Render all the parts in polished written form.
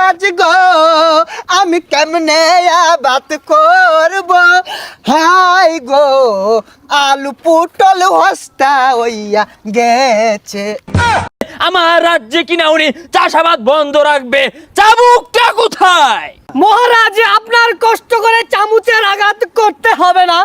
মহারাজ গো আমি কেমনে আবাদ করব হাই গো আলু পটল হস্তা হইয়া গেছে। আমার রাজ্যে কিনা উনি চাষাবাদ বন্ধ রাখবে, চাবুকটা কোথায়? মহারাজ আপনার কষ্ট করে চামচের আঘাত করতে হবে না।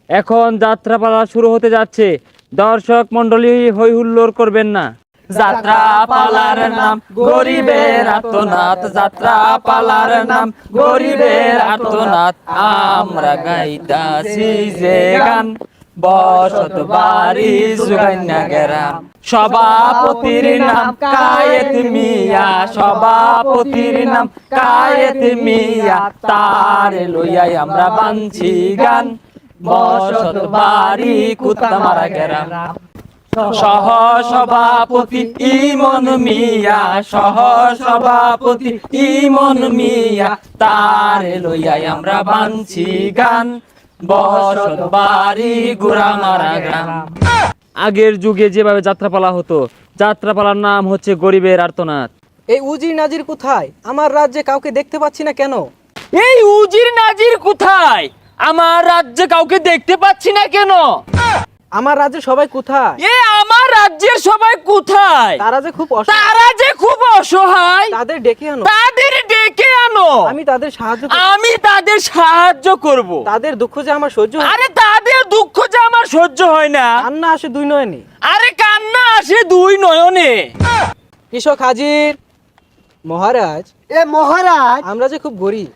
এখন যাত্রাপালা শুরু হতে যাচ্ছে, দর্শক মন্ডলী হই হুল্লোড় করবেন না। যাত্রা পালার নাম গরিবের আর্তনাদ, যাত্রা পালার নাম গরিবের আর্তনাদ, আমরা গাইতাছি যে গান বসত বাড়ি সুগান্যা গেরাম। সভাপতির নাম কায়েত মিয়া, সভাপতির নাম কায়েত মিয়া, তার লইয়াই আমরা বানছি গান বসত বাড়ি কুত্তামারা গেরাম। সহ সভাপতি ইমন মিয়া, সহ সভাপতি ইমন মিয়া, তার লইয়াই আমরা বানছি গান বসত বাড়ি গুড়ামারা গ্রাম। আগের যুগে যেভাবে যাত্রাপালা হতো, যাত্রাপালার নাম হচ্ছে গরিবের আর্তনাদ। এই উজির নাজির কোথায়? আমার রাজ্যে কাউকে দেখতে পাচ্ছি না কেন? এই উজির নাজির কোথায়? আমার রাজ্যে কাউকে দেখতে পাচ্ছি না কেন? আমার রাজ্যে সবাই কোথায়? আমার রাজ্যের সবাই কোথায়? তারা যে খুব তারা যে খুব অসহায়, তাদের ডেকে আনো। তাদের ডেকে আনো। আমি তাদের সাহায্য আমি তাদের সাহায্য করব। তাদের দুঃখ যে আমার সহ্য হয় না। আরে তাদের দুঃখ যে আমার সহ্য হয় না। কান্না আসে দুই নয়নে। আরে কান্না আসে দুই নয়নে। কৃষক হাজির। মহারাজ, এ মহারাজ আমরা যে খুব গরিব,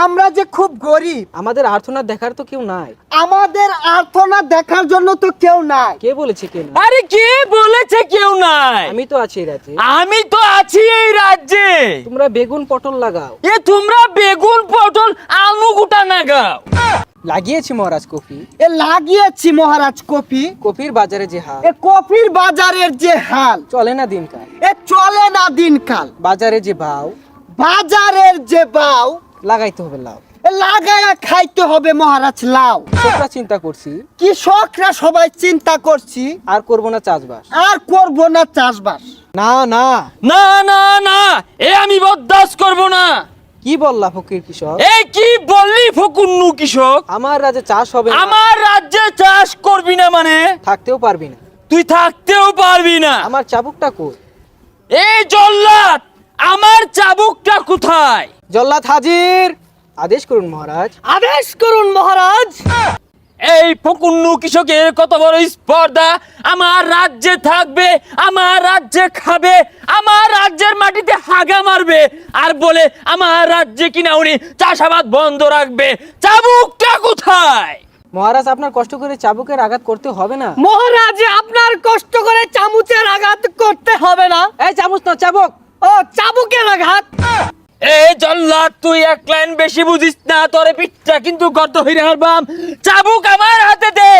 আমরা যে খুব গরিব, আমাদের আর্তনাদ দেখার তো কেউ নাই। আমাদের আর্তনাদ দেখার জন্য তো কেউ নাই। কে বলেছে কেউ নাই? আরে কে বলেছে কেউ নাই? আমি তো আছি এই রাজ্যে। আমি তো আছি এই রাজ্যে। তোমরা বেগুন পটল লাগাও। তোমরা বেগুন পটল আলু গুটা নাগাও। লাগিয়েছি মহারাজ কফি। লাগিয়েছি মহারাজ কফি। কফির বাজারে যে হাল, কফির বাজারের যে হাল, চলে না দিনকাল। চলে না দিনকাল। বাজারে যে ভাও, বাজারের যে বাও, লাগাইতে হবে লাউ। লাগায়া খাইতে হবে মহারাজ লাউ। কৃষকরা চিন্তা করছি, কৃষকরা সবাই চিন্তা করছি আর করব না চাষবাস। আর করব না চাষবাস। না না, না না না, আমি বরদাস্ত করব না। কি বললা ফকির কৃষক? কি বললি ফকুন্নু কৃষক? আমার রাজ্যে চাষ হবে না। আমার রাজ্যে চাষ করবি না মানে? থাকতেও পারবি না। তুই থাকতেও পারবি না। আমার চাবুকটা কই? এই জল্লাদ, আমার চাবুকটা কোথায়? জল্লাদ হাজির। আদেশ করুন মহারাজ। আদেশ করুন মহারাজ। এই ফকুন্নু কৃষকের কত বড় স্পর্ধা! আমার রাজ্যে থাকবে, আমার রাজ্যে খাবে, আমার রাজ্যের মাটিতে হাগা মারবে, আর বলে আমার রাজ্যে কিনা উনি চাষাবাদ বন্ধ রাখবে। চাবুকটা কোথায়? মহারাজ, আপনার কষ্ট করে চাবুকের আঘাত করতে হবে না। মহারাজ আপনার কষ্ট করে চামচের আঘাত করতে হবে না। এই চামচ না, চাবুক। ও চাবুকের আঘাত। এই জল্লাদ, তুই এক লাইন বেশি বুঝিস না, তোরে পিঠটা কিন্তু গর্ত হইরে হারবাম। চাবুক আমার হাতে দে।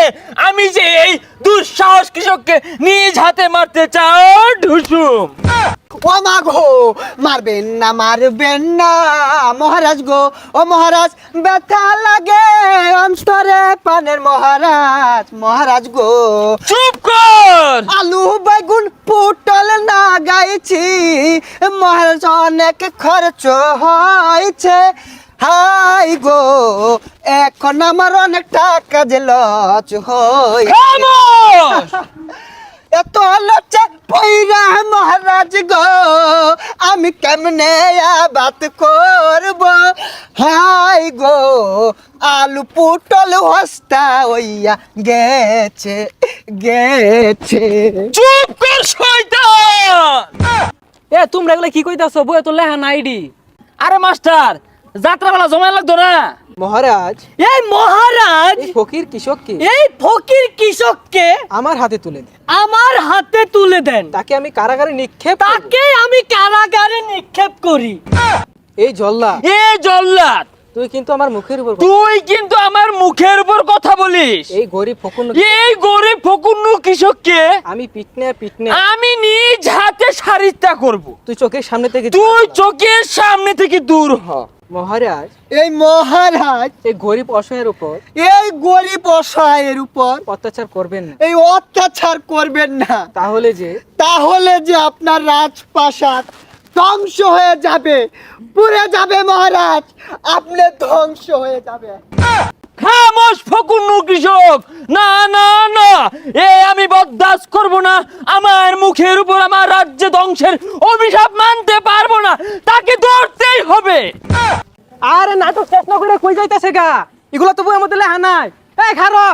আমি যে এই দুঃসাহস কৃষককে নিজ হাতে মারতে চাও ঢুসুম। ও মা গো, মারবেন না মারবেন না মহারাজ গো। ও মহারাজ, ব্যথা লাগে অন্তরে পানের মহারাজ। মহারাজ গো, চুপ কর। আলু বেগুন পটল না গাইছি মহারাজ, অনেক খরচ হয়েছে। হাই গো, এখন আমার অনেক টাকা যে লচ হই। খামোশ! এত লজ্জা পইরা মহারাজ গো আমি কেমনে আবাদ করব হাই গো আলু পটল হস্তা হইয়া গেছে গেছে। চুপ কর শয়তান! তোমরা এগুলা কি কইতাছো? বই তো লেহা নাইডি। আরে মাস্টার, যাত্রাবেলা জমা লাগতো না? মহারাজ, এই মহারাজ, এই ফকির কৃষককে এই ফকির কৃষককে আমার হাতে তুলে দেন। আমার হাতে তুলে দেন। তাকে আমি কারাগারে নিক্ষেপ করব। তাকে আমি কারাগারে নিক্ষেপ করি। এই জল্লা, এই জল্লাদ, তুই কিন্তু আমার মুখের উপর তুই কিন্তু আমার মুখের উপর কথা বলিস। এই গরিব ফকুন্নু এই গরিব ফকুন্নু কৃষককে আমি পিটনে পিটনে আমি নিজ হাতে সারিতা করব। তুই চোখের সামনে থেকে তুই চোখের সামনে থেকে দূর হ। মহারাজ, এই মহারাজ এই গরিব অসহায়ের উপর এই গরিব অসহায়ের উপর অত্যাচার করবেন না। এই অত্যাচার করবেন না। তাহলে যে তাহলে যে আপনার রাজপ্রাসাদ ধ্বংস হয়ে যাবে, পুড়ে যাবে মহারাজ, আপনি ধ্বংস হয়ে যাবে। খামোশ ফকুন্নু কৃষক, না না না, এ আমি বরদাস্ত করব না। আমার মুখের উপর আমার রাজ্য ধ্বংসের অভিশাপ মানতে পারবো না, তাকে ধরতেই হবে। আরে নাটক শেষ না করে কই যাইতেছে গা, এগুলো তো বইয়ের মধ্যে লেখা নাই। এই খারো,